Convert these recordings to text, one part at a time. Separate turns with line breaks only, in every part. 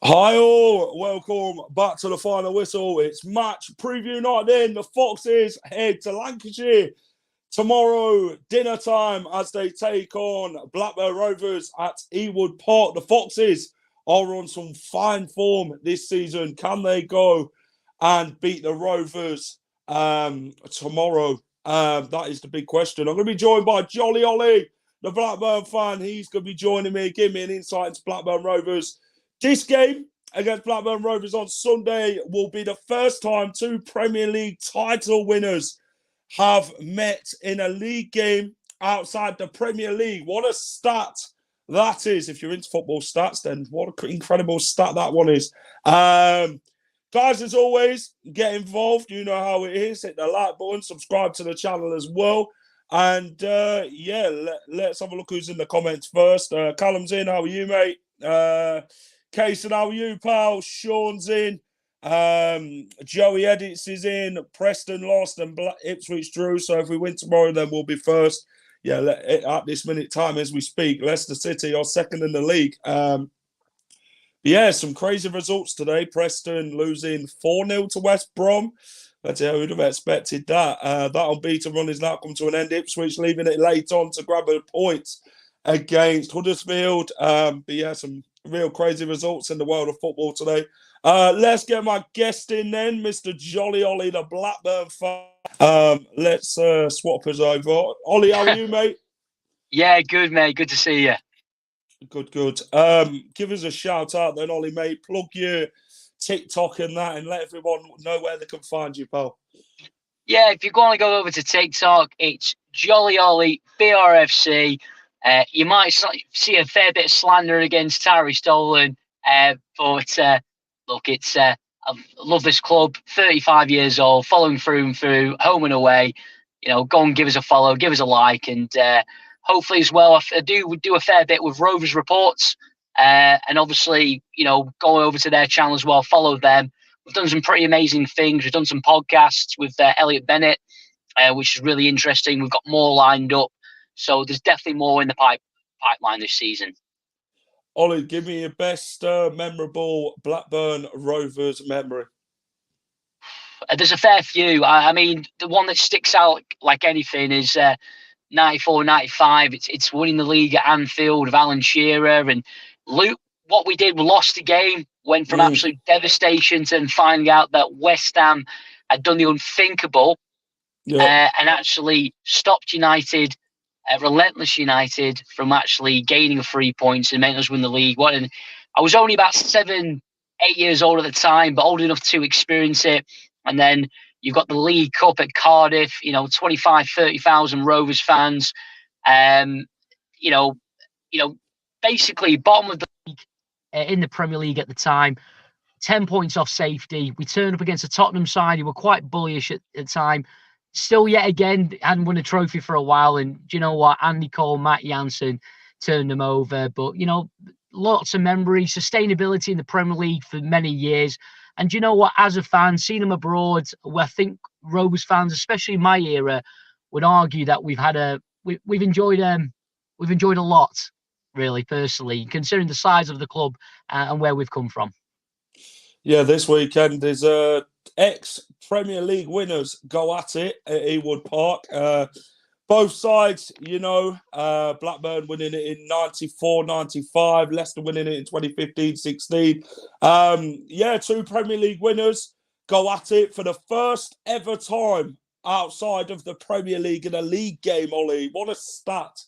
Hi all, welcome back to the final whistle. It's match preview night then. The Foxes head to Lancashire tomorrow dinner time as they take on Blackburn Rovers at Ewood Park. The Foxes are on some fine form this season. Can they go and beat the Rovers tomorrow? That is the big question. I'm going to be joined by Jolly Ollie, the Blackburn fan. He's going to be joining me, giving me an insight into Blackburn Rovers. This game against Blackburn Rovers on Sunday will be the first time two Premier League title winners have met in a league game outside the Premier League. What a stat that is. If you're into football stats, then what an incredible stat that one is. Guys, as always, get involved. You know how it is. Hit the like button, subscribe to the channel as well. And let's have a look who's in the comments first. Callum's in. How are you, mate? Kason, how are you, pal? Sean's in. Joey Edits is in. Preston lost and Ipswich drew. So if we win tomorrow, then we'll be first. Yeah, at this minute time as we speak, Leicester City are second in the league. Some crazy results today. Preston losing 4-0 to West Brom. Let's see, who would have expected that. That unbeaten run is now come to an end. Ipswich leaving it late on to grab a point against Huddersfield. Some real crazy results in the world of football today. Let's get my guest in then, Mr. Jolly Ollie, the Blackburn fan. Let's swap us over. Ollie, how are you, mate?
Yeah, good, mate. Good to see you.
Good. Give us a shout out then, Ollie, mate. Plug your TikTok and that and let everyone know where they can find you, pal.
Yeah, if you're going to go over to TikTok, it's Jolly Ollie, BRFC. You might see a fair bit of slander against Tyree Stolen, but look, I love this club. 35 years old, following through and through, home and away. You know, go and give us a follow, give us a like, and hopefully as well. I do a fair bit with Rovers Reports, and obviously, you know, go over to their channel as well. Follow them. We've done some pretty amazing things. We've done some podcasts with Elliot Bennett, which is really interesting. We've got more lined up. So there's definitely more in the pipeline this season.
Ollie, give me your best memorable Blackburn Rovers memory.
There's a fair few. I mean, the one that sticks out like anything is 94, 95. It's winning the league at Anfield with Alan Shearer. And Luke, what we did, we lost the game, went from absolute devastation to finding out that West Ham had done the unthinkable and actually stopped United, relentless United, from actually gaining 3 points and making us win the league. I was only about 7-8 years old at the time, but old enough to experience it. And then you've got the League Cup at Cardiff, 25,000-30,000 Rovers fans. Basically bottom of the league in the Premier League at the time, 10 points off safety. We turned up against a Tottenham side who were quite bullish at the time. Still, yet again, hadn't won a trophy for a while. And do you know what? Andy Cole, Matt Jansen turned them over. But, lots of memories, sustainability in the Premier League for many years. And do you know what? As a fan, seeing them abroad, I think Rovers fans, especially in my era, would argue that we've enjoyed a lot, really, personally, considering the size of the club and where we've come from.
Yeah, this weekend is ex-Premier League winners go at it at Ewood Park. Both sides, Blackburn winning it in 94-95, Leicester winning it in 2015-16. Two Premier League winners go at it for the first ever time outside of the Premier League in a league game, Ollie. What a stat.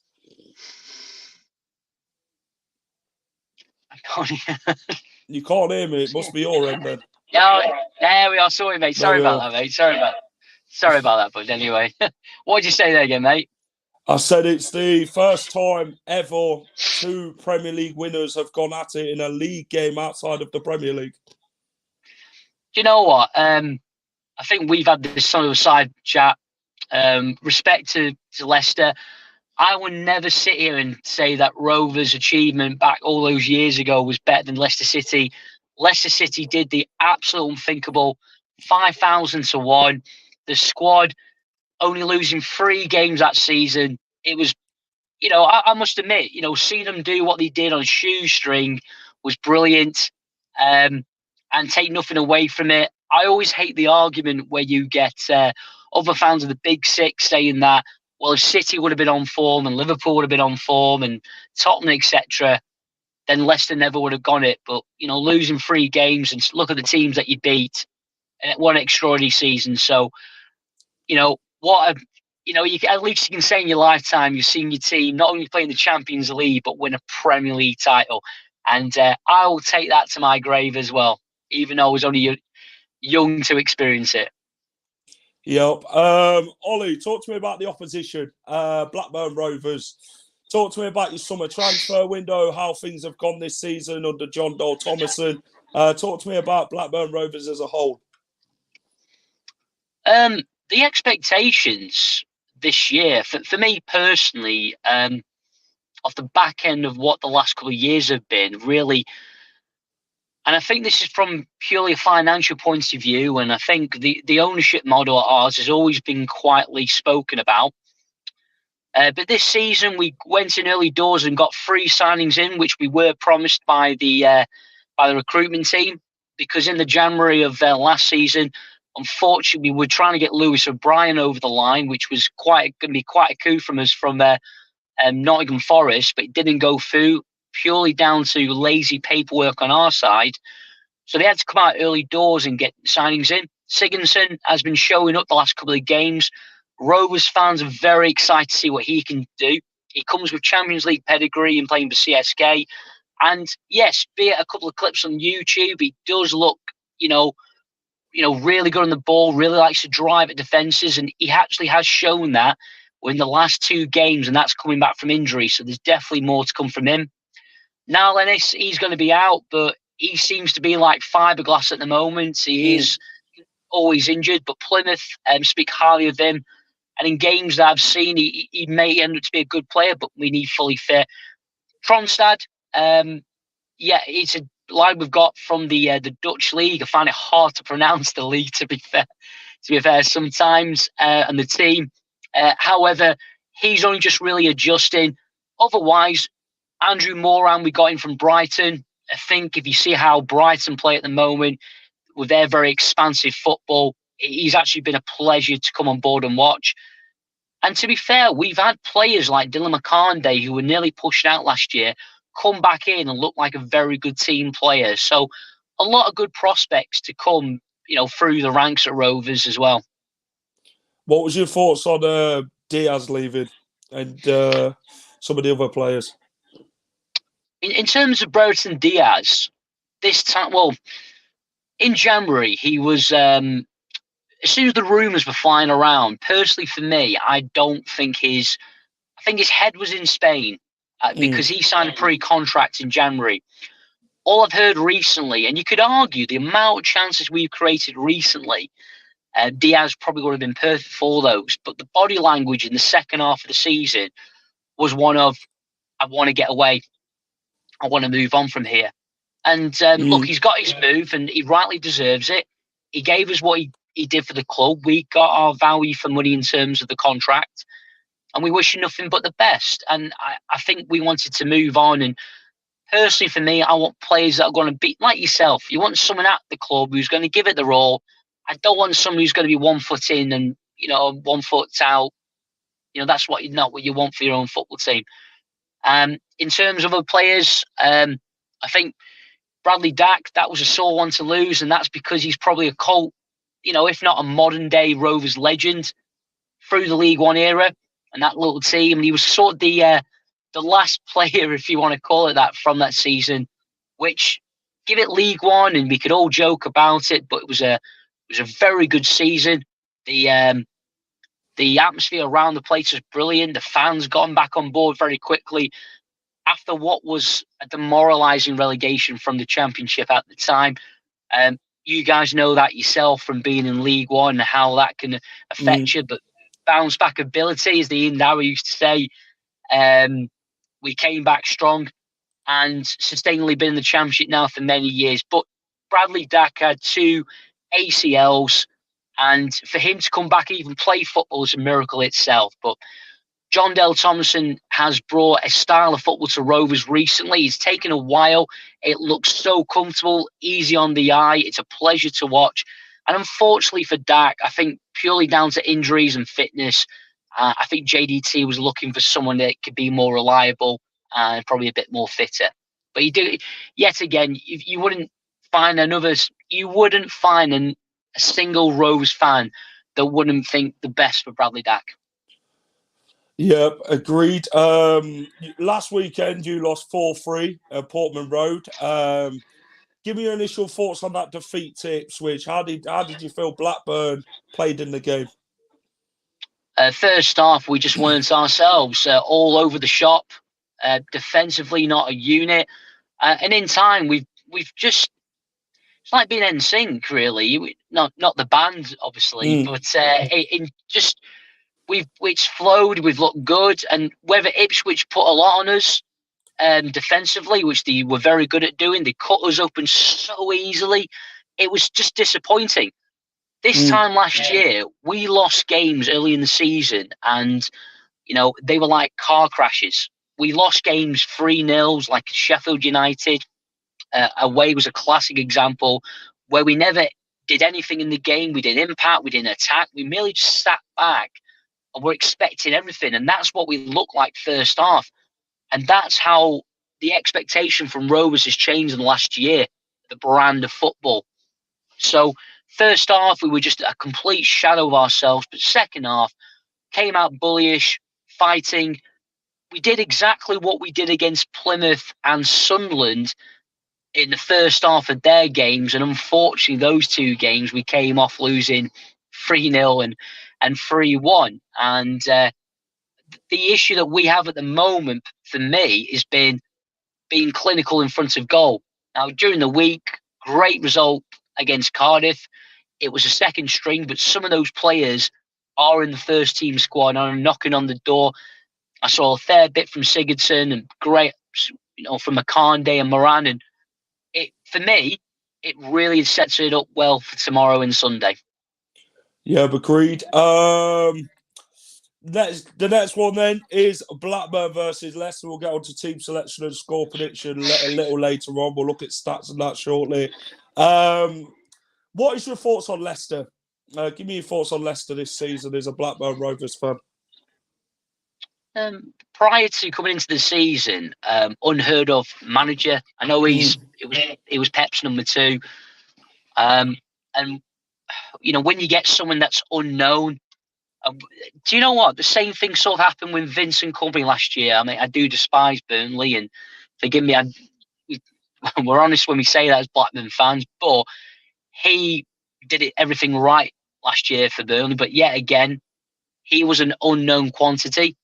I can't hear.
You can't hear me. It must be your end then.
Yeah, there we are. Sorry, mate. Sorry about that, mate. Sorry about that. But anyway, what did you say there again, mate?
I said it's the first time ever 2 Premier League winners have gone at it in a league game outside of the Premier League.
Do you know what? I think we've had this sort of side chat. Respect to Leicester. I would never sit here and say that Rovers' achievement back all those years ago was better than Leicester City. Leicester City did the absolute unthinkable, 5,000 to 1. The squad only losing 3 games that season. It was, I must admit, seeing them do what they did on a shoestring was brilliant, and take nothing away from it. I always hate the argument where you get other fans of the Big Six saying that, well, if City would have been on form and Liverpool would have been on form and Tottenham, etc., then Leicester never would have got it. But, losing 3 games and look at the teams that you beat, what an extraordinary season. So, at least you can say in your lifetime you've seen your team not only play in the Champions League, but win a Premier League title. And I will take that to my grave as well, even though I was only young to experience it.
Yep. Ollie, talk to me about the opposition, Blackburn Rovers. Talk to me about your summer transfer window, how things have gone this season under John Dole Thomason. Talk to me about Blackburn Rovers as a whole.
The expectations this year, for me personally, off the back end of what the last couple of years have been, really. And I think this is from purely a financial point of view. And I think the ownership model at ours has always been quietly spoken about. But this season, we went in early doors and got 3 signings in, which we were promised by the recruitment team. Because in the January of last season, unfortunately, we were trying to get Lewis O'Brien over the line, which was going to be quite a coup from us from Nottingham Forest, but it didn't go through, purely down to lazy paperwork on our side. So they had to come out early doors and get signings in. Sigurdsson has been showing up the last couple of games. Rovers fans are very excited to see what he can do. He comes with Champions League pedigree and playing for CSK. And yes, be it a couple of clips on YouTube, he does look, really good on the ball, really likes to drive at defences. And he actually has shown that in the last 2 games, and that's coming back from injury. So there's definitely more to come from him. Now, Lennis, he's going to be out, but he seems to be like fiberglass at the moment. He is always injured, but Plymouth speak highly of him. And in games that I've seen, he may end up to be a good player, but we need fully fit. Tronstad, it's a line we've got from the Dutch league. I find it hard to pronounce the league, to be fair, sometimes, and the team. However, he's only just really adjusting. Otherwise, Andrew Moran, we got in from Brighton. I think if you see how Brighton play at the moment with their very expansive football, he's actually been a pleasure to come on board and watch. And to be fair, we've had players like Dylan McCarnday, who were nearly pushed out last year, come back in and look like a very good team player. So a lot of good prospects to come, through the ranks at Rovers as well.
What was your thoughts on Diaz leaving and some of the other players?
In terms of Brereton Diaz, this time, in January, he was, as soon as the rumours were flying around, personally for me, I think his head was in Spain because he signed a pre-contract in January. All I've heard recently, and you could argue the amount of chances we've created recently, Diaz probably would have been perfect for those. But the body language in the second half of the season was one of, I want to get away. I want to move on from here. And look, he's got his move and he rightly deserves it. He gave us what he did for the club. We got our value for money in terms of the contract. And we wish him nothing but the best. And I think we wanted to move on. And personally, for me, I want players that are going to be like yourself. You want someone at the club who's going to give it their all. I don't want someone who's going to be 1 foot in and 1 foot out. That's not what you want for your own football team. In terms of other players, I think Bradley Dack, that was a sore one to lose, and that's because he's probably a cult, if not a modern day Rovers legend through the League One era and that little team. And he was sort of the last player, if you want to call it that, from that season, which give it League One, and we could all joke about it, but it was a very good season. The The atmosphere around the place was brilliant. The fans got back on board very quickly after what was a demoralising relegation from the Championship at the time. You guys know that yourself from being in League One and how that can affect you. But bounce back ability, as the Indawi used to say, we came back strong and sustainably been in the Championship now for many years. But Bradley Dack had 2 ACLs, and for him to come back and even play football is a miracle itself. But John Dale Thompson has brought a style of football to Rovers recently. It's taken a while. It looks so comfortable, easy on the eye. It's a pleasure to watch. And unfortunately for Dak, I think purely down to injuries and fitness, I think JDT was looking for someone that could be more reliable and probably a bit more fitter. But you do, yet again, you wouldn't find a single Rovers fan that wouldn't think the best for Bradley Dack.
Yep, agreed. Last weekend, you lost 4-3 at Portman Road. Give me your initial thoughts on that defeat to Ipswich. How did you feel Blackburn played in the game?
First half, we just weren't ourselves. All over the shop, defensively, not a unit. And in time, we've just, it's like being NSYNC, really. Not the band, obviously, but it's flowed. We've looked good, and whether Ipswich put a lot on us defensively, which they were very good at doing, they cut us open so easily. It was just disappointing. This time last year, we lost games early in the season, and they were like car crashes. We lost games 3-0, like Sheffield United. Away was a classic example where we never did anything in the game. We didn't impact, we didn't attack. We merely just sat back and we're expecting everything. And that's what we look like first half. And that's how the expectation from Rovers has changed in the last year, the brand of football. So first half, we were just a complete shadow of ourselves. But second half, came out bullyish, fighting. We did exactly what we did against Plymouth and Sunderland in the first half of their games. And unfortunately, those 2 games, we came off losing 3-0 and 3-1. And the issue that we have at the moment, for me, is being clinical in front of goal. Now, during the week, great result against Cardiff. It was a second string, but some of those players are in the first team squad and are knocking on the door. I saw a fair bit from Sigurdsson and great, from Makande and Moran. And for me, it really sets it up well for tomorrow and Sunday.
Yeah, agreed. The next one then is Blackburn versus Leicester. We'll get on to team selection and score prediction a little later on. We'll look at stats and that shortly. What is your thoughts on Leicester? Give me your thoughts on Leicester this season as a Blackburn Rovers fan.
Prior to coming into the season, unheard of manager. I know it was Pep's number 2. And when you get someone that's unknown, do you know what? The same thing sort of happened with Vincent Kompany last year. I mean, I do despise Burnley, and forgive me, we're honest when we say that as Blackburn fans, but he did everything right last year for Burnley. But yet again, he was an unknown quantity.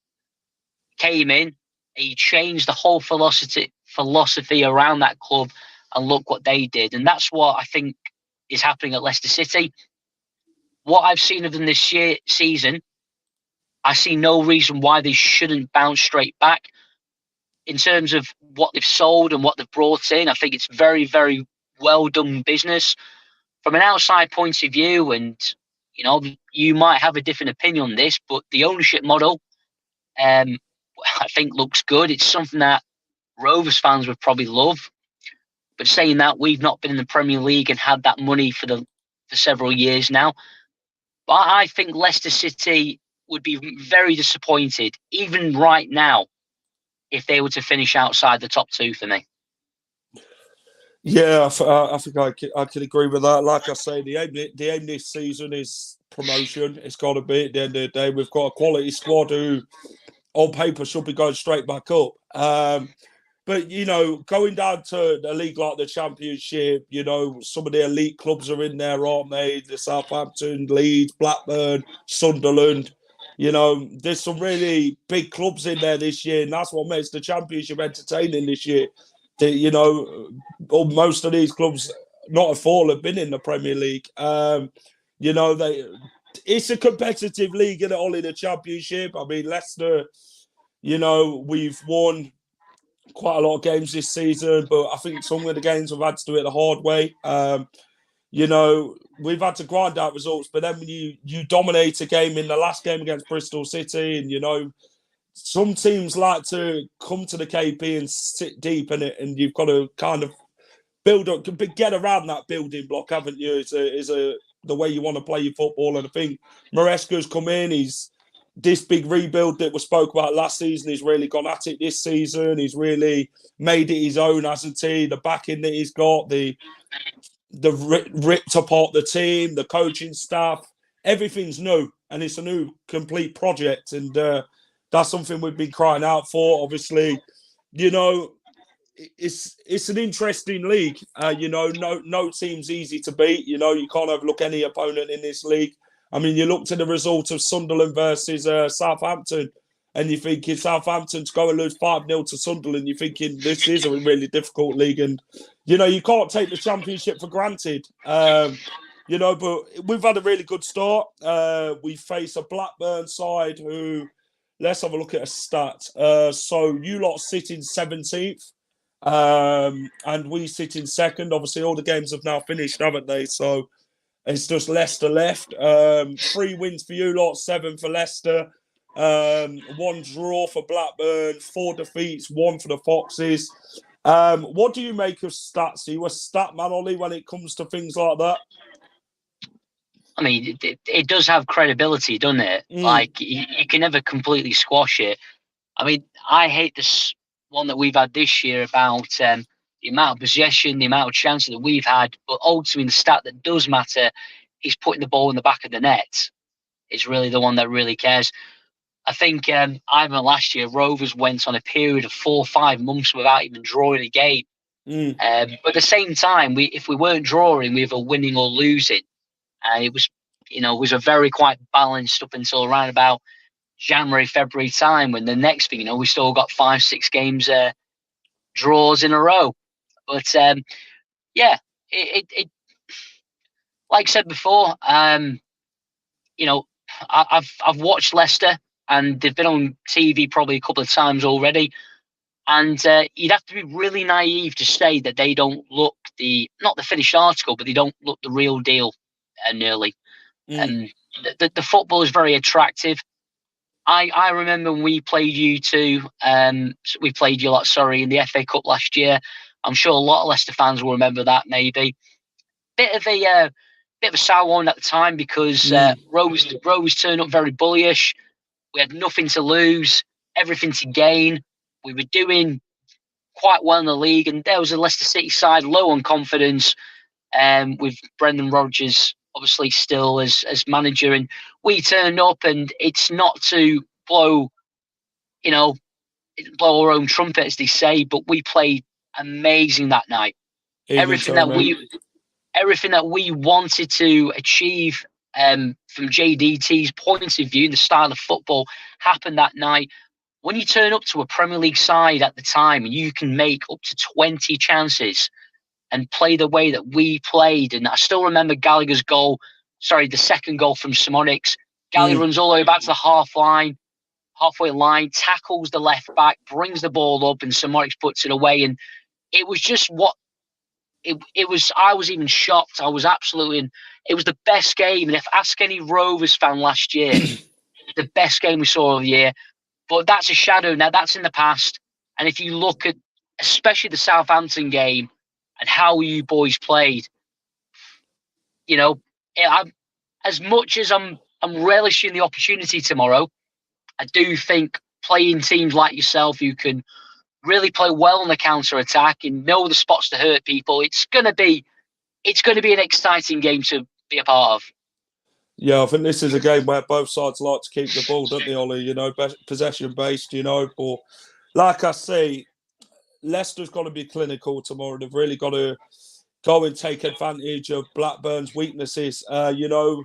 Came in, he changed the whole philosophy around that club, and look what they did. And that's what I think is happening at Leicester City. What I've seen of them this season, I see no reason why they shouldn't bounce straight back. In terms of what they've sold and what they've brought in, I think it's very, very well done business. From an outside point of view, and you might have a different opinion on this, but the ownership model, I think looks good. It's something that Rovers fans would probably love. But saying that, we've not been in the Premier League and had that money for several years now. But I think Leicester City would be very disappointed, even right now, if they were to finish outside the top 2 for me.
Yeah, I think I can agree with that. Like I say, the aim this season is promotion. It's got to be at the end of the day. We've got a quality squad who, on paper, should be going straight back up. But, going down to a league like the Championship, some of the elite clubs are in there, aren't they? The Southampton, Leeds, Blackburn, Sunderland. You know, there's some really big clubs in there this year, and that's what makes the Championship entertaining this year. You know, most of these clubs, not a all, have been in the Premier League. You know, it's a competitive league, isn't it, Ollie, the Championship? I mean, Leicester, you know, we've won quite a lot of games this season, but I think some of the games we've had to do it the hard way. You know, we've had to grind out results, but then when you dominate a game in the last game against Bristol City, and, you know, some teams like to come to the KP and sit deep in it, and you've got to kind of build up, get around that building block, haven't you? The way you want to play your football. And I think Maresca's come in, he's this big rebuild that we spoke about last season. He's really gone at it this season. He's really made it his own, hasn't he? The backing that he's got, the ripped apart the team, the coaching staff, everything's new, and it's a new complete project, and that's something we've been crying out for. Obviously, you know, it's an interesting league. You know, no team's easy to beat. You know, you can't overlook any opponent in this league. I mean, you look to the result of Sunderland versus Southampton, and you're thinking Southampton's going to lose 5-0 to Sunderland. You're thinking this is a really difficult league. And, you know, you can't take the Championship for granted. You know, but we've had a really good start. We face a Blackburn side who, let's have a look at a stat. So you lot sit in 17th, and we sit in second. Obviously, all the games have now finished, haven't they? So it's just Leicester left. 3 wins for you lot, 7 for Leicester. 1 draw for Blackburn, 4 defeats, 1 for the Foxes. What do you make of stats? Are you a stat man, Ollie, when it comes to things like that?
I mean, it does have credibility, doesn't it? Like, you can never completely squash it. I mean, I hate this one that we've had this year about the amount of possession, the amount of chances that we've had, but ultimately the stat that does matter is putting the ball in the back of the net. Is really the one that really cares. I think even last year, Rovers went on a period of 4 or 5 months without even drawing a game. But at the same time, if we weren't drawing, we were winning or losing. And it was, you know, it was a very quite balanced up until around about January, February time, when the next thing, you know, we still got 5, 6 games draws in a row. But yeah, it like I said before, you know, I've watched Leicester, and they've been on TV probably a couple of times already. And you'd have to be really naive to say that they don't look not the finished article, but they don't look the real deal nearly. And the football is very attractive. I remember when we played you two, we played you lot, sorry, in the FA Cup last year. I'm sure a lot of Leicester fans will remember that maybe. Bit of a sour one at the time because Rovers turned up very bullish. We had nothing to lose, everything to gain. We were doing quite well in the league, and there was a Leicester City side low on confidence, with Brendan Rodgers obviously still as manager, and we turned up, and it's not to blow our own trumpet, as they say, but we played amazing that night. Everything that we wanted to achieve from JDT's point of view, the style of football happened that night. When you turn up to a Premier League side at the time and you can make up to 20 chances and play the way that we played, and I still remember Gallagher's goal, the second goal from Simonics. Gallagher runs all the way back to the halfway line, tackles the left back, brings the ball up, and Simonics puts it away. And it was just it was. I was even shocked. I was absolutely. It was the best game, and if ask any Rovers fan last year, the best game we saw of the year. But that's a shadow now. That's in the past. And if you look at, especially the Southampton game and how you boys played, you know, as much as I'm relishing the opportunity tomorrow, I do think playing teams like yourself who can really play well on the counter attack and know the spots to hurt people, it's going to be an exciting game to be a part of.
Yeah, I think this is a game where both sides like to keep the ball, don't they, Ollie? You know, possession-based, you know. But like I say, Leicester's got to be clinical tomorrow. They've really got to go and take advantage of Blackburn's weaknesses. You know,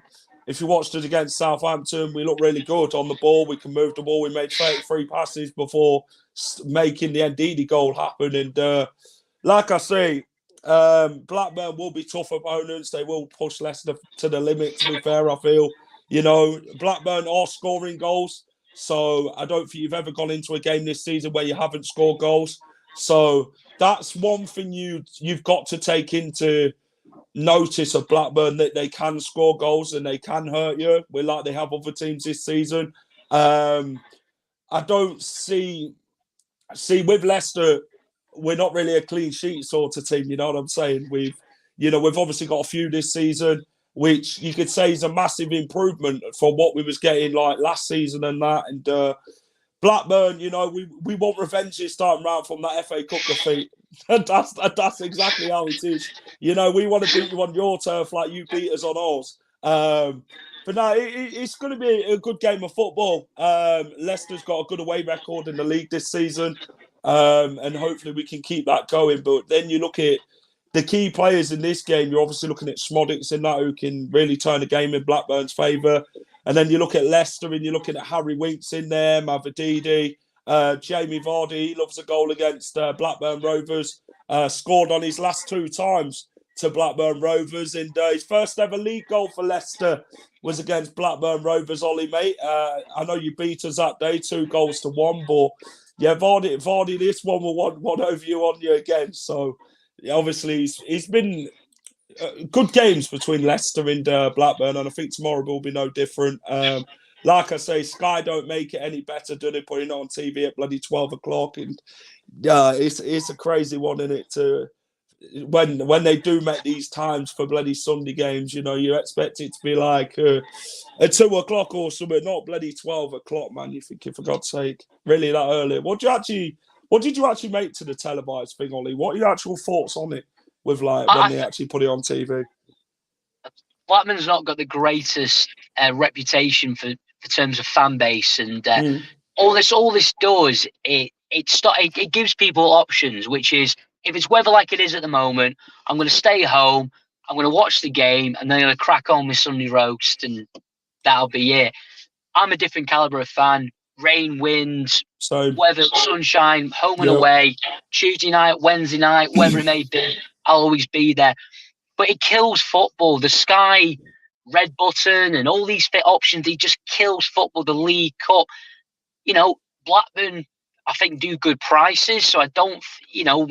if you watched us against Southampton, we looked really good on the ball. We can move the ball. We made 33 passes before making the Ndidi goal happen. And like I say, Blackburn will be tough opponents. They will push Leicester to the limit, to be fair, I feel. You know, Blackburn are scoring goals. So I don't think you've ever gone into a game this season where you haven't scored goals. So that's one thing you've got to take into notice of Blackburn, that they can score goals and they can hurt you. We're like they have other teams this season. I don't see with Leicester, we're not really a clean sheet sort of team. You know what I'm saying? We've obviously got a few this season, which you could say is a massive improvement from what we was getting like last season and that. And Blackburn, you know, we want revenge this time round from that FA Cup defeat. That's exactly how it is. You know, we want to beat you on your turf like you beat us on ours. But no, it's going to be a good game of football. Leicester's got a good away record in the league this season, and hopefully we can keep that going. But then you look at the key players in this game. You're obviously looking at Smodics in that, who can really turn the game in Blackburn's favour. And then you look at Leicester and you're looking at Harry Winks in there, Mavididi, Jamie Vardy. He loves a goal against Blackburn Rovers. Scored on his last 2 times to Blackburn Rovers. And his first ever league goal for Leicester was against Blackburn Rovers, Ollie, mate. I know you beat us that day, 2-1. But yeah, Vardy, this one will want one over you on you again. So obviously he's been good games between Leicester and Blackburn, and I think tomorrow will be no different. Like I say, Sky don't make it any better, do they? Putting it on TV at bloody 12 o'clock, and it's a crazy one, isn't it? To when they do make these times for bloody Sunday games, you know, you expect it to be like at 2 o'clock or something, not bloody 12 o'clock, man. You think, for God's sake, really that early? What did you actually make to the televised thing, Ollie? What are your actual thoughts on it? With like when they actually put it on TV,
Blackburn's not got the greatest reputation for terms of fan base, and all this does it gives people options, which is, if it's weather like it is at the moment, I'm going to stay home, I'm going to watch the game, and then I'm going to crack on with Sunday roast, and that'll be it. I'm a different caliber of fan. Rain, wind, weather, sunshine, home and away, Tuesday night, Wednesday night, wherever it may be, I'll always be there. But it kills football. The Sky red button and all these fit options, it just kills football. The League Cup, you know, Blackburn, I think, do good prices. So I don't, you know,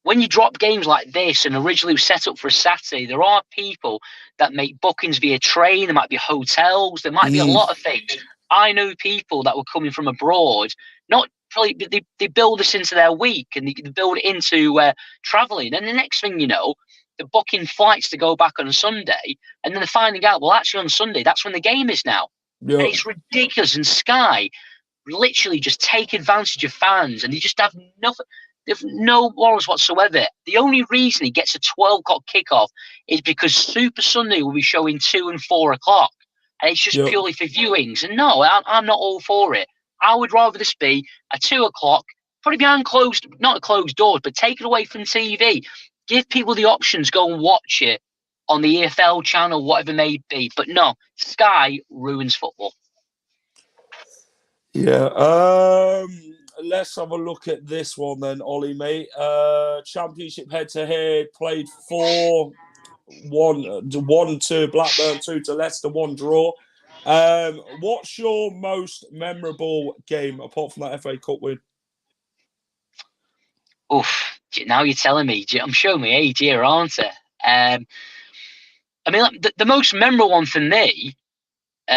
when you drop games like this, and originally was set up for a Saturday, there are people that make bookings via train. There might be hotels. There might be a lot of things. I know people that were coming from abroad, not probably, they build this into their week, and they build it into traveling. And the next thing you know, they're booking flights to go back on a Sunday, and then they're finding out, well, actually on Sunday, that's when the game is now. Yep. And it's ridiculous. And Sky literally just take advantage of fans, and they just have nothing. They've no morals whatsoever. The only reason he gets a 12 o'clock kickoff is because Super Sunday will be showing 2 and 4 o'clock. And it's just purely for viewings. And no, I'm not all for it. I would rather this be at 2 o'clock, probably behind not closed doors, but take it away from TV. Give people the options, go and watch it on the EFL channel, whatever it may be. But no, Sky ruins football.
Yeah. Let's have a look at this one then, Ollie, mate. Championship head-to-head, played 4-1 to Blackburn, 2 to Leicester, 1 draw. What's your most memorable game apart from that FA Cup win?
Oof, now you're telling me. I'm showing my age here, aren't I? I mean, the most memorable one for me,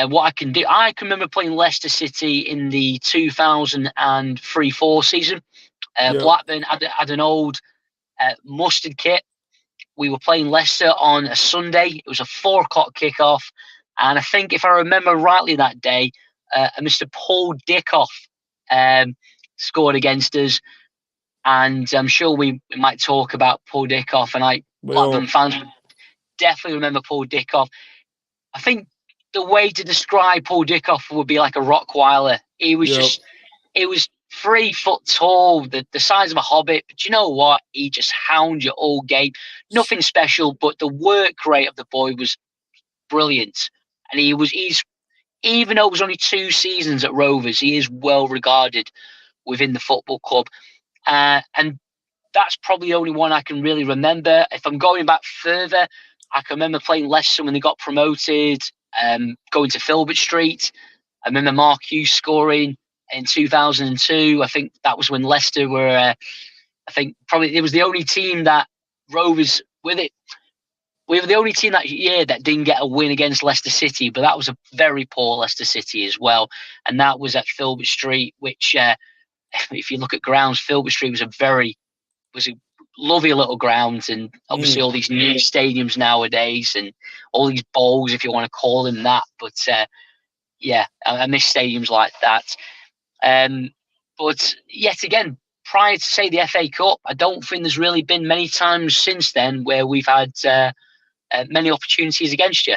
what I can remember playing Leicester City in the 2003-04 season. Blackburn had an old mustard kit. We were playing Leicester on a Sunday. It was a 4 o'clock kickoff. And I think, if I remember rightly that day, Mr. Paul Dickoff scored against us. And I'm sure we might talk about Paul Dickoff. And Blackburn fans definitely remember Paul Dickoff. I think the way to describe Paul Dickoff would be like a Rottweiler. He was it was 3 foot tall, the size of a hobbit. But you know what? He just hound you all game. Nothing special, but the work rate of the boy was brilliant. and he's even though it was only 2 seasons at Rovers, he is well regarded within the football club, and that's probably the only one I can really remember. If I'm going back further, I can remember playing Leicester when they got promoted, going to Filbert Street. I remember Mark Hughes scoring in 2002. I think that was when Leicester were, I think probably it was the only team that Rovers, with it, we were the only team that year that didn't get a win against Leicester City, but that was a very poor Leicester City as well. And that was at Filbert Street, which, if you look at grounds, Filbert Street was a lovely little ground, and obviously all these new stadiums nowadays and all these bowls, if you want to call them that. But yeah, I miss stadiums like that. But yet again, prior to, say, the FA Cup, I don't think there's really been many times since then where we've had many opportunities against you.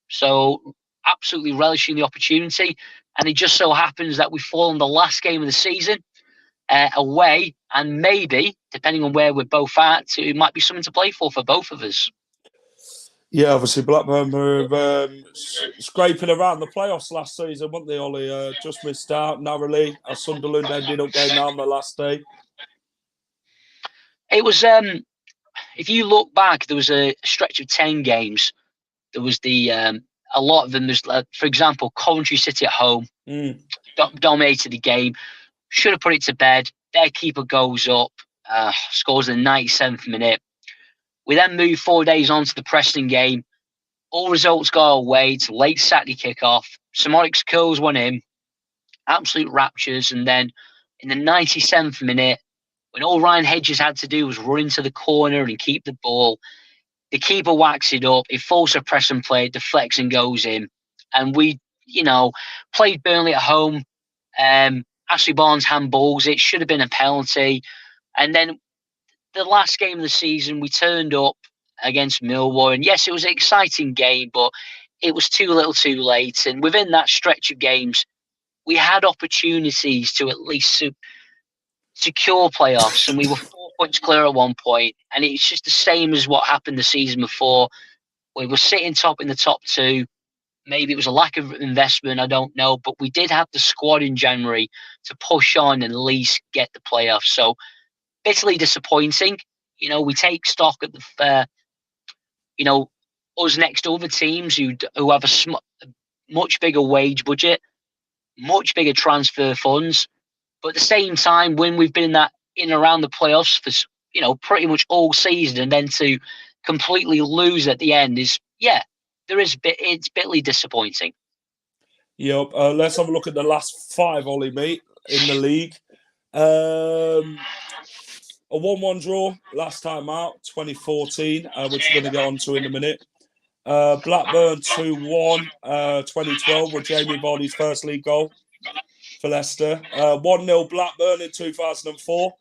So absolutely relishing the opportunity. And it just so happens that we fall on the last game of the season away, and maybe, depending on where we're both at, it might be something to play for both of us.
Yeah, obviously Blackburn were scraping around the playoffs last season, weren't they, Ollie? Just missed out narrowly, as Sunderland ended up going down the last day.
It was, if you look back, there was a stretch of 10 games. There was a lot of them. There's, for example, Coventry City at home dominated the game. Should have put it to bed. Their keeper goes up, scores in the 97th minute. We then move 4 days on to the Preston game. All results go away. It's late Saturday kickoff. Samonic's curls one in. Absolute raptures. And then in the 97th minute, when all Ryan Hedges had to do was run into the corner and keep the ball, the keeper whacks it up. It falls to press and play, deflects and goes in. And we, played Burnley at home. Ashley Barnes handballs it. Should have been a penalty. And then the last game of the season, we turned up against Millwall. And yes, it was an exciting game, but it was too little too late. And within that stretch of games, we had opportunities to at least secure playoffs. And we were 4 points clear at one point. And it's just the same as what happened the season before. We were sitting top in the top 2. Maybe it was a lack of investment, I don't know. But we did have the squad in January to push on and at least get the playoffs. So, bitterly disappointing. We take stock at the, us next to other teams who have a much bigger wage budget, much bigger transfer funds. But at the same time, when we've been in and around the playoffs for, pretty much all season, and then to completely lose at the end it's bitterly disappointing.
Yep. Let's have a look at the last 5, Ollie, mate, in the league. A 1-1 draw last time out, 2014, which we're going to get on to in a minute. Blackburn 2-1, 2012, with Jamie Vardy's first league goal for Leicester. 1-0 Blackburn in 2004.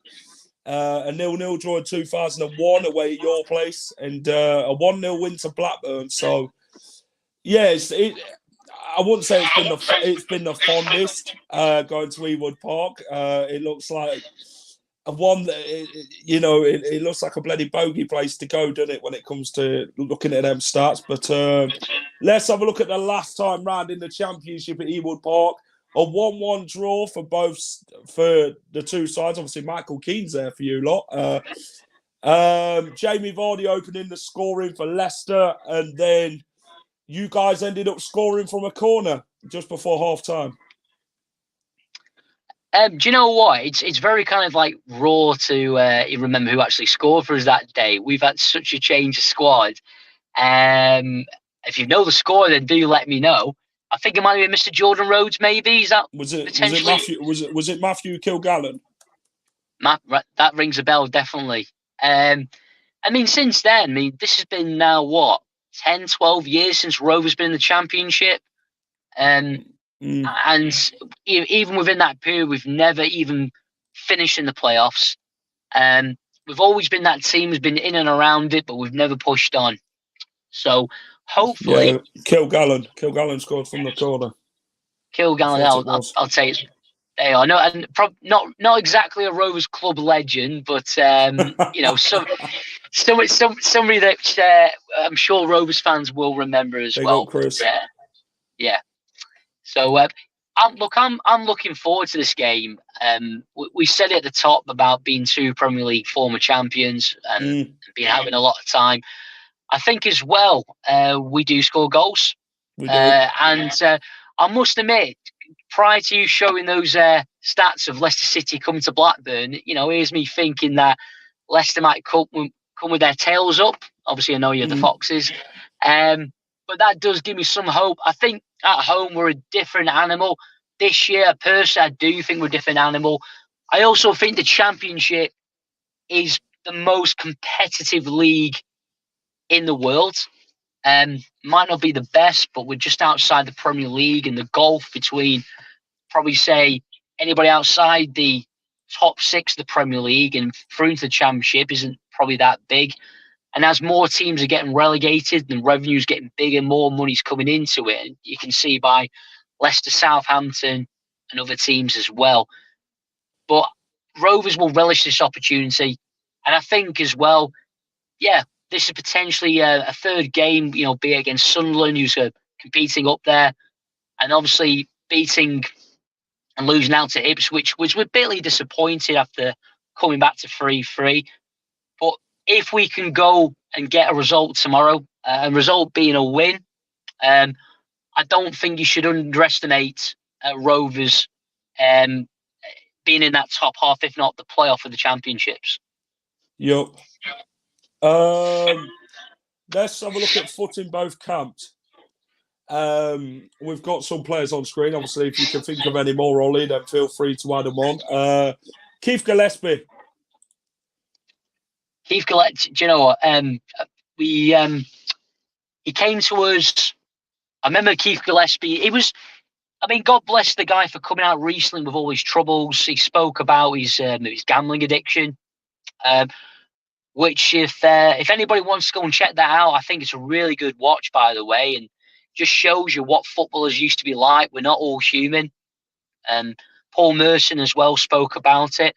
A 0-0 draw in 2001 away at your place, and a 1-0 win to Blackburn. So, yeah, I wouldn't say it's been the fondest going to Ewood Park. It looks like one that it looks like a bloody bogey place to go, doesn't it, when it comes to looking at them stats? But let's have a look at the last time round in the Championship at Ewood Park. A 1-1 draw for the two sides. Obviously, Michael Keane's there for you lot. Jamie Vardy opening the scoring for Leicester, and then you guys ended up scoring from a corner just before half time.
Do you know what? It's very kind of like raw to remember who actually scored for us that day. We've had such a change of squad. If you know the score, then do let me know. I think it might have been Mr. Jordan Rhodes, maybe. Was it Matthew
Kilgallen?
That rings a bell, definitely. Since then, this has been now, 10, 12 years since Rovers been in the Championship. And even within that period, we've never even finished in the playoffs. We've always been that team who's been in and around it, but we've never pushed on. So hopefully,
Kilgallen scored from the corner.
Kilgallen, I'll say it's there. I know, and not exactly a Rovers club legend, but somebody that I'm sure Rovers fans will remember as well.
Chris.
Yeah. So, I'm looking forward to this game. We said it at the top about being two Premier League former champions and being having a lot of time. I think as well, we do score goals.
We do.
And I must admit, prior to you showing those stats of Leicester City coming to Blackburn, here's me thinking that Leicester might come with their tails up. Obviously, I know you're the Foxes. But that does give me some hope. I think at home we're a different animal. This year, personally, I do think we're a different animal. I also think the Championship is the most competitive league in the world. Might not be the best, but we're just outside the Premier League, and the gulf between probably say anybody outside the top six of the Premier League and through into the Championship isn't probably that big. And as more teams are getting relegated, the revenue's getting bigger, more money's coming into it. And you can see by Leicester, Southampton, and other teams as well. But Rovers will relish this opportunity, and I think as well, this is potentially a third game, be it against Sunderland, who's competing up there, and obviously beating and losing out to Ipswich, which we're bitterly disappointed after coming back to 3-3. But if we can go and get a result tomorrow, a result being a win, I don't think you should underestimate Rovers being in that top half, if not the playoff of the Championships.
Yep. Let's have a look at foot in both camps. We've got some players on screen. Obviously, if you can think of any more, Ollie, then feel free to add them on. Keith Gillespie.
Keith Gillespie, do you know what? He came to us. I remember Keith Gillespie. God bless the guy for coming out recently with all his troubles. He spoke about his gambling addiction. Which if anybody wants to go and check that out, I think it's a really good watch, by the way, and just shows you what footballers used to be like. We're not all human. Paul Merson as well spoke about it.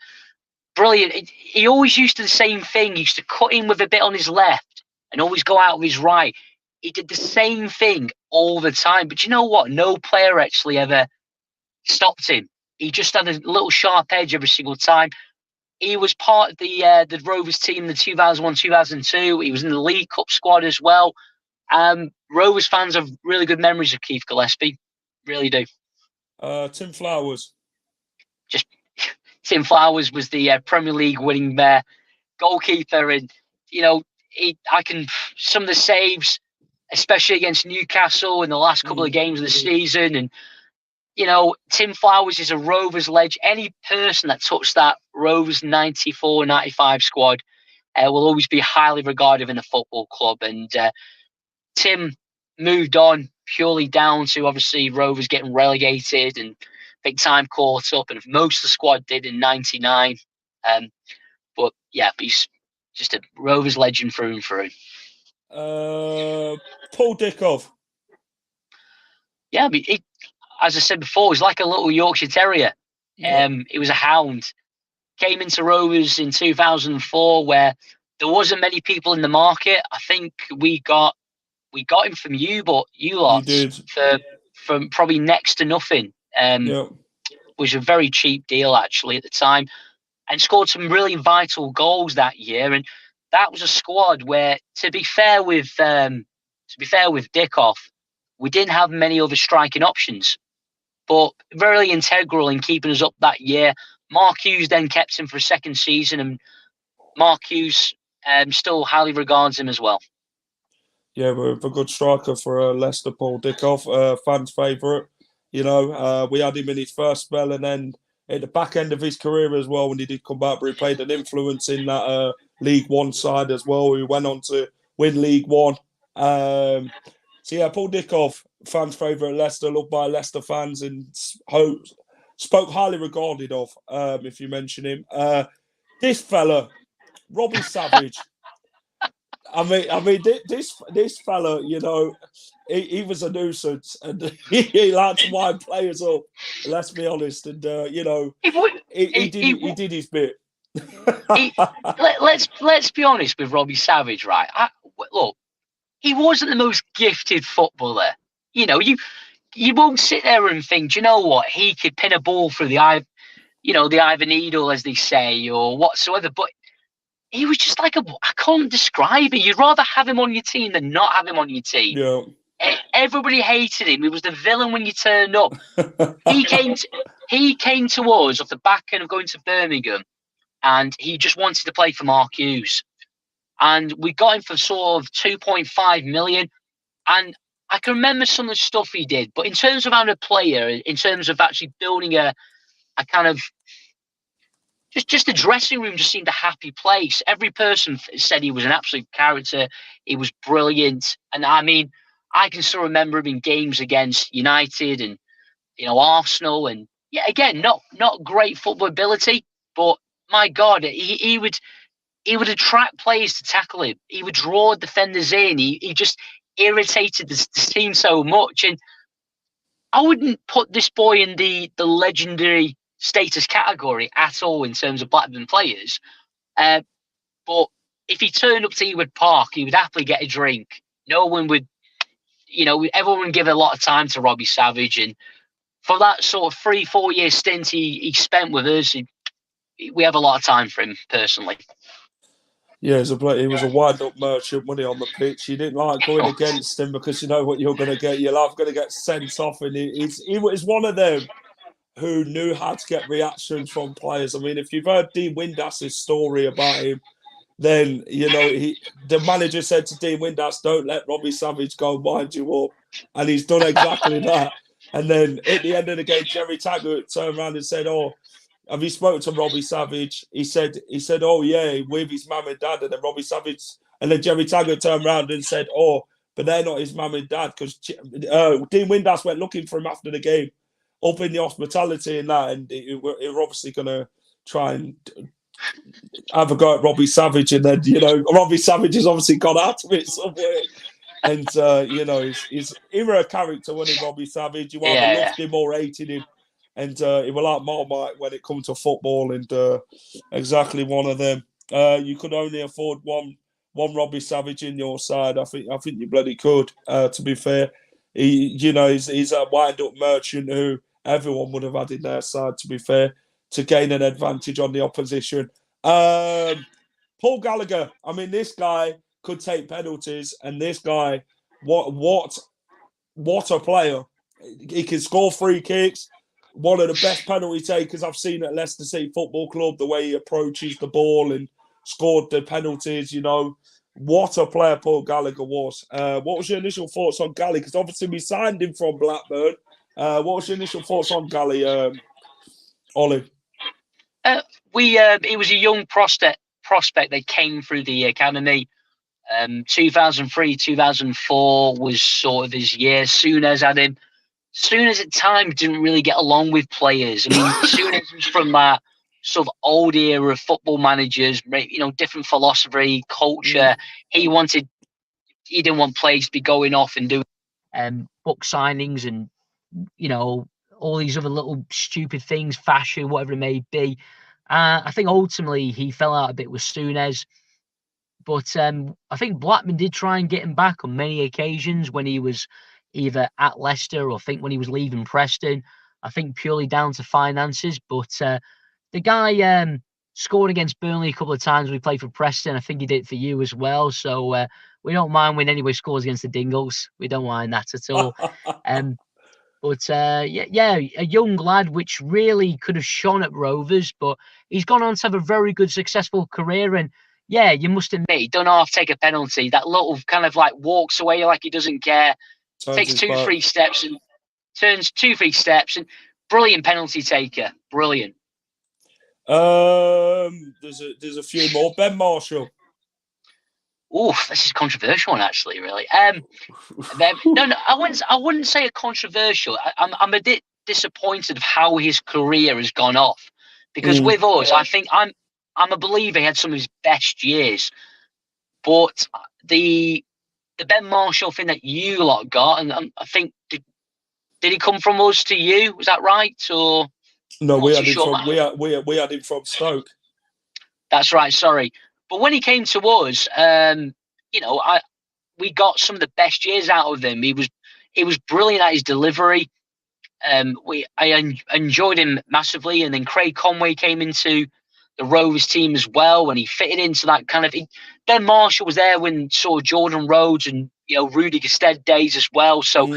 Brilliant. He always used to do the same thing. He used to cut in with a bit on his left and always go out with his right. He did the same thing all the time. But you know what? No player actually ever stopped him. He just had a little sharp edge every single time. He was part of the Rovers team in the 2001-2002. He was in the League Cup squad as well. Rovers fans have really good memories of Keith Gillespie. Really do.
Tim Flowers.
Tim Flowers was the Premier League winning goalkeeper. And, some of the saves, especially against Newcastle in the last couple of games of the season. And, Tim Flowers is a Rovers legend. Any person that touched that Rovers 94-95 squad will always be highly regarded in the football club. And Tim moved on purely down to obviously Rovers getting relegated and big time caught up. And most of the squad did in 99. But yeah, he's just a Rovers legend through and through.
Paul Dickov.
Yeah, as I said before, he's like a little Yorkshire Terrier. He was a hound. Came into Rovers in 2004, where there wasn't many people in the market. I think we got him from you, but you lot from probably next to nothing. Was a very cheap deal actually at the time, and scored some really vital goals that year. And that was a squad where, to be fair with Dickoff, we didn't have many other striking options, but very integral in keeping us up that year. Mark Hughes then kept him for a second season, and Mark Hughes still highly regards him as well.
Yeah, we're a good striker for Leicester, Paul Dickov, fans' favourite. We had him in his first spell, and then at the back end of his career as well, when he did come back, but he played an influence in that League One side as well. He went on to win League One. Paul Dickov, fans' favourite at Leicester, loved by Leicester fans, and spoke highly regarded of, if you mention him. This fella, Robbie Savage. This fella, he was a nuisance, and he liked to wind players up. Let's be honest, and he did his bit.
Let's be honest with Robbie Savage, right? Look, he wasn't the most gifted footballer. You you won't sit there and think, do you know what? He could pin a ball through the eye, the eye of a needle, as they say, or whatsoever. But he was just like I can't describe it. You'd rather have him on your team than not have him on your team.
Yeah.
Everybody hated him. He was the villain when you turned up. He came to us off the back end of going to Birmingham, and he just wanted to play for Mark Hughes. And we got him for sort of 2.5 million. And I can remember some of the stuff he did. But in terms of having a player, in terms of actually building a kind of just the dressing room just seemed a happy place. Every person said he was an absolute character. He was brilliant. And I mean, I can still remember him in games against United and, Arsenal. And yeah, again, not great football ability, but my God, he would attract players to tackle him. He would draw defenders in. He just irritated the team so much. And I wouldn't put this boy in the legendary status category at all in terms of Blackburn players. But if he turned up to Ewood Park, he would happily get a drink. No one would, everyone would give a lot of time to Robbie Savage. And for that sort of 3-4 year stint he spent with us, we have a lot of time for him personally.
Yeah, he was a wind-up merchant, wasn't he, on the pitch? You didn't like going against him because you know what you're going to get. You're going to get sent off. And he was one of them who knew how to get reactions from players. I mean, if you've heard Dean Windas's story about him, then, the manager said to Dean Windass, don't let Robbie Savage go and wind you up. And he's done exactly that. And then at the end of the game, Jerry Taggart turned around and said, have you spoken to Robbie Savage? He said, oh, yeah, with his mum and dad. And then Jerry Taggart turned around and said, but they're not his mum and dad, because Dean Windass went looking for him after the game, up in the hospitality and that, and we're obviously going to try and have a go at Robbie Savage, and then, Robbie Savage has obviously gone out of it somewhere. And, he's a character, wasn't he, Robbie Savage? You either loved him or hated him. And he was like Marmite when it comes to football, and exactly one of them. You could only afford one Robbie Savage in your side. I think you bloody could, to be fair. He's a wind-up merchant who everyone would have had in their side, to be fair, to gain an advantage on the opposition. Paul Gallagher, I mean, this guy could take penalties, and this guy, what a player. He can score free kicks. One of the best penalty takers I've seen at Leicester City Football Club, the way he approaches the ball and scored the penalties, What a player Paul Gallagher was. What was your initial thoughts on Gallagher? Because obviously we signed him from Blackburn. What was your initial thoughts on Gallagher, Ollie?
He was a young prospect that came through the academy. 2003, 2004 was sort of his year. Souness had him. Souness at times didn't really get along with players. I mean, Souness was from that sort of old era of football managers, different philosophy, culture. He didn't want players to be going off and doing book signings and, all these other little stupid things, fashion, whatever it may be. I think ultimately he fell out a bit with Souness. But I think Blackburn did try and get him back on many occasions when he was either at Leicester or I think when he was leaving Preston. I think purely down to finances. But the guy scored against Burnley a couple of times when we played for Preston. I think he did it for you as well. So we don't mind when anybody scores against the Dingles. We don't mind that at all. But a young lad which really could have shone at Rovers, but he's gone on to have a very good, successful career. And yeah, you must admit, he don't half take a penalty. That little kind of like walks away like he doesn't care. Takes 2-3 steps and turns 2-3 steps, and brilliant penalty taker. Brilliant.
There's a few more. Ben Marshall.
Oh, this is a controversial one, actually. Really. No, I wouldn't say a controversial. I'm a bit disappointed of how his career has gone off, because with us, I think I'm a believer he had some of his best years, but the Ben Marshall thing that you lot got, and I think did he come from us to you? Was that right? Or
no, we had him from Stoke.
That's right. Sorry, but when he came to us, we got some of the best years out of him. He He was brilliant at his delivery. I enjoyed him massively, and then Craig Conway came into the Rovers team as well, and he fitted into that kind of. Ben Marshall was there when sort of Jordan Rhodes and Rudy Gestede days as well. So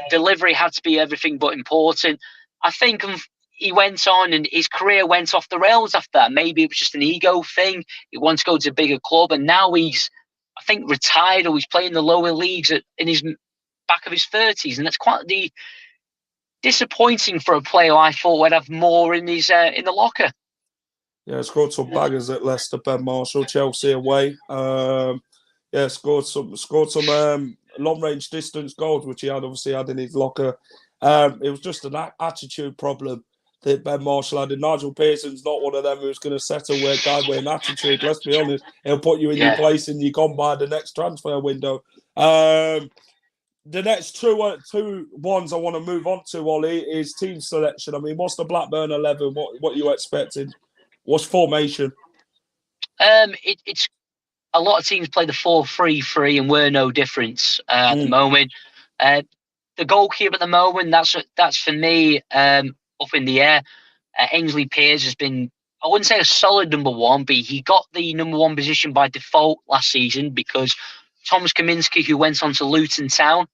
delivery had to be everything but important. I think he went on, and his career went off the rails after that. Maybe it was just an ego thing. He wanted to go to a bigger club, and now he's, I think, retired, or he's playing the lower leagues in his back of his 30s, and that's quite disappointing for a player I thought would have more in his in the locker.
Yeah, scored some baggers at Leicester, Ben Marshall, Chelsea away. Scored some long range distance goals, which he had obviously had in his locker. It was just an attitude problem that Ben Marshall had. And Nigel Pearson's not one of them who's going to settle with a guy with an attitude. Let's be honest, he'll put you in your place and you're gone by the next transfer window. The next two ones I want to move on to, Ollie, is team selection. I mean, what's the Blackburn 11? What are you expecting? What's formation?
It's a lot of teams play the 4-3-3, and we're no different at the moment. The goalkeeper at the moment, that's for me up in the air. Ainsley Pears has been, I wouldn't say a solid number one, but he got the number one position by default last season because Thomas Kaminski, who went on to Luton Town,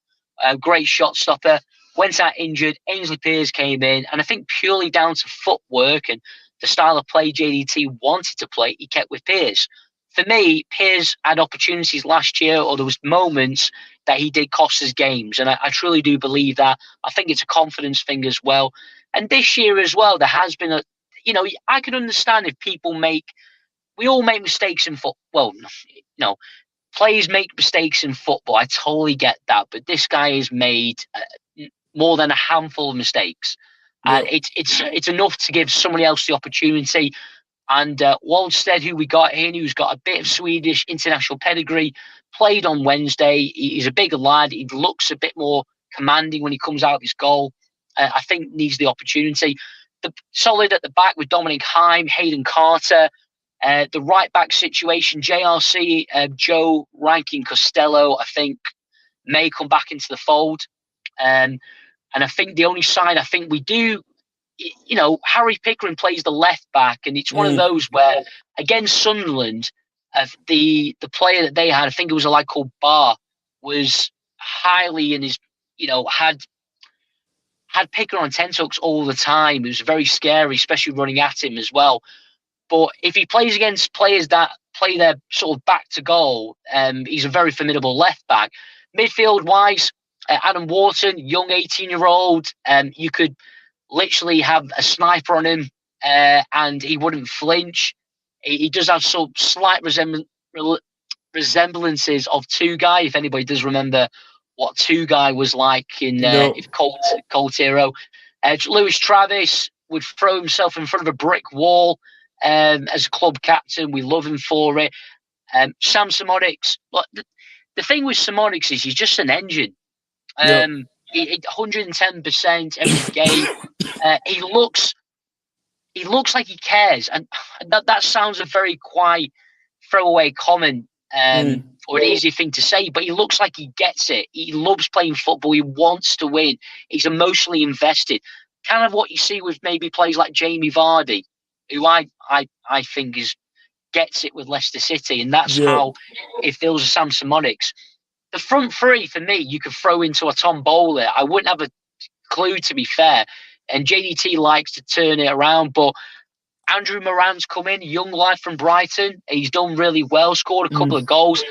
a great shot stopper, went out injured. Ainsley Pears came in, and I think purely down to footwork and the style of play JDT wanted to play, he kept with Pears. For me, Pears had opportunities last year, or there was moments that he did cost us games, and I truly do believe that. I think it's a confidence thing as well. And this year as well, there has been I can understand if we all make mistakes in football. Well, players make mistakes in football. I totally get that, but this guy has made more than a handful of mistakes, and it's enough to give somebody else the opportunity. And Waldstedt, who we got in, who's got a bit of Swedish international pedigree, played on Wednesday. He's a bigger lad. He looks a bit more commanding when he comes out of his goal. I think needs the opportunity. The solid at the back with Dominic Heim, Hayden Carter. The right back situation, JRC, Joe Rankin Costello, I think may come back into the fold. And I think the only side I think we do, Harry Pickering plays the left back, and it's one of those where against Sunderland, the player that they had, I think it was a lad called Barr, was highly in his, had Pickering on tenterhooks all the time. It was very scary, especially running at him as well. But if he plays against players that play their sort of back to goal, he's a very formidable left back. Midfield wise, Adam Wharton, young 18-year-old, you could literally have a sniper on him and he wouldn't flinch. He does have some slight resemblances of Two Guy, if anybody does remember what Two Guy was like in Colt Hero. Lewis Travis would throw himself in front of a brick wall as a club captain. We love him for it. Sam Simonics, the thing with Simonics is he's just an engine. 110% every game. He looks like he cares, and that sounds a very quiet throwaway comment or an easy thing to say, but he looks like he gets it. He loves playing football. He wants to win. He's emotionally invested. Kind of what you see with maybe players like Jamie Vardy, who I think gets it with Leicester City, and that's how it feels with Sam Simonics. The front three, for me, you could throw into a Tom Bowler. I wouldn't have a clue, to be fair. And JDT likes to turn it around. But Andrew Moran's come in, young lad from Brighton. He's done really well, scored a couple of goals.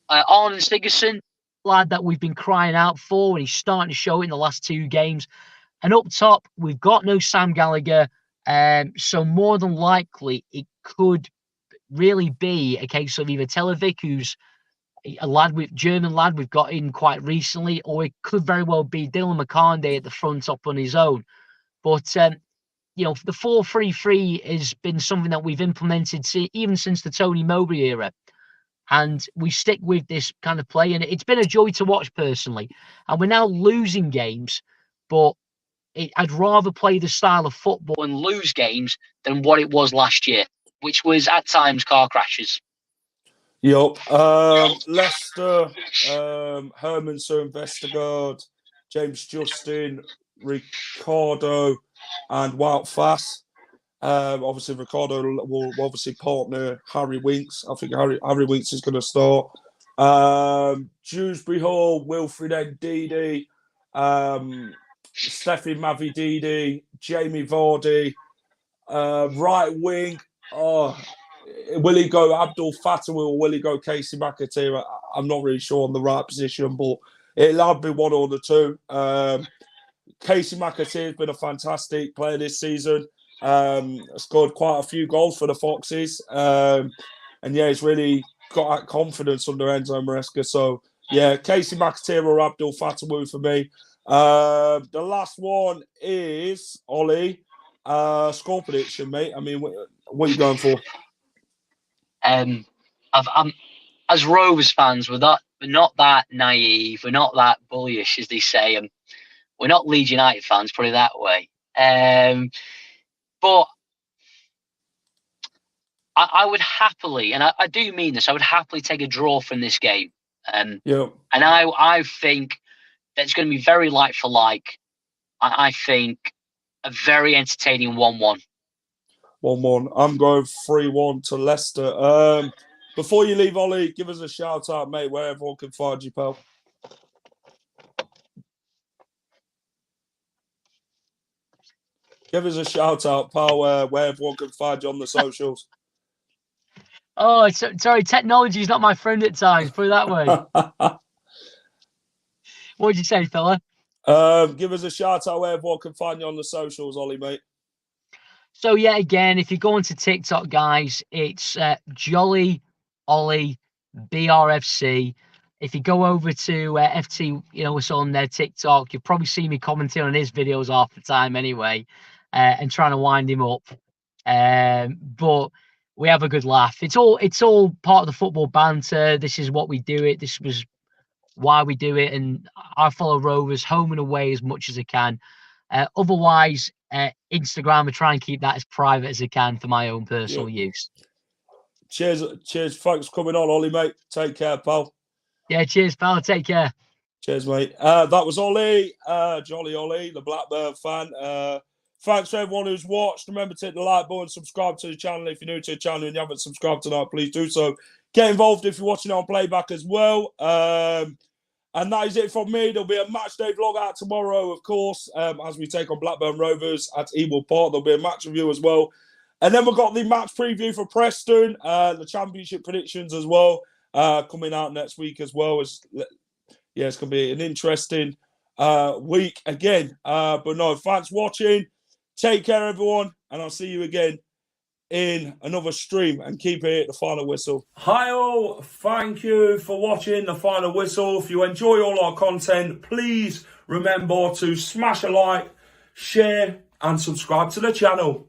Arne Stiggerson, lad that we've been crying out for, and he's starting to show it in the last two games. And up top, we've got no Sam Gallagher. So more than likely, it could really be a case of either Televic, who's a German lad we've got in quite recently, or it could very well be Dylan McCarnday at the front up on his own. But the 4-3-3 has been something that we've implemented even since the Tony Mowbray era, and we stick with this kind of play, and it's been a joy to watch personally. And we're now losing games, but I'd rather play the style of football and lose games than what it was last year, which was at times car crashes.
Leicester, Hermansen, Vestergaard, James Justin, Ricardo, and Wout Fass. Obviously, Ricardo will obviously partner Harry Winks. I think Harry Winks is going to start. Dewsbury Hall, Wilfred Ndidi, Steffi Mavididi, Jamie Vardy, right wing. Will he go Abdul Fattah or will he go Casey McAteer? I'm not really sure on the right position, but it'll have to be one or the two. Casey McAteer has been a fantastic player this season. Scored quite a few goals for the Foxes. And yeah, he's really got that confidence under Enzo Maresca. So yeah, Casey McAteer or Abdul Fattah for me. The last one is Ollie. Score prediction, mate. I mean, what are you going for?
I'm as Rovers fans, we're not that naive. We're not that bullish, as they say. We're not Leeds United fans, put it that way. But I would happily, and I do mean this, I would happily take a draw from this game. And I think that's going to be very like for like. I think a very entertaining 1-1.
1-1. I'm going 3-1 to Leicester. Before you leave, Ollie, give us a shout out, mate, where everyone can find you, pal. Give us a shout out, pal, where everyone can find you on the socials.
Oh, sorry, technology is not my friend at times, put it that way. What did you say, fella?
Give us a shout out where everyone can find you on the socials, Ollie, mate.
So yeah, again, if you go onto TikTok, guys, it's Jolly Ollie BRFC. If you go over to FT, it's on their TikTok, you'll probably see me commenting on his videos half the time anyway, and trying to wind him up. But we have a good laugh. It's all part of the football banter. This is what we do it. This was why we do it, and I follow Rovers home and away as much as I can. Otherwise, Instagram, I try and keep that as private as I can for my own personal use.
Cheers. Thanks for coming on, Ollie, mate. Take care, pal.
Yeah, cheers, pal. Take care.
Cheers, mate. That was Ollie, Jolly Ollie, the Blackburn fan. Thanks for everyone who's watched. Remember to hit the like button, subscribe to the channel. If you're new to the channel and you haven't subscribed tonight, please do so. Get involved if you're watching it on playback as well. And that is it from me. There'll be a match day vlog out tomorrow, of course, as we take on Blackburn Rovers at Ewood Park. There'll be a match review as well. And then we've got the match preview for Preston, the championship predictions as well, coming out next week as well. It's going to be an interesting week again. But no, thanks for watching. Take care, everyone. And I'll see you again in another stream, and keep it the final whistle. Hi all, thank you for watching the final whistle. If you enjoy all our content, please remember to smash a like, share and subscribe to the channel.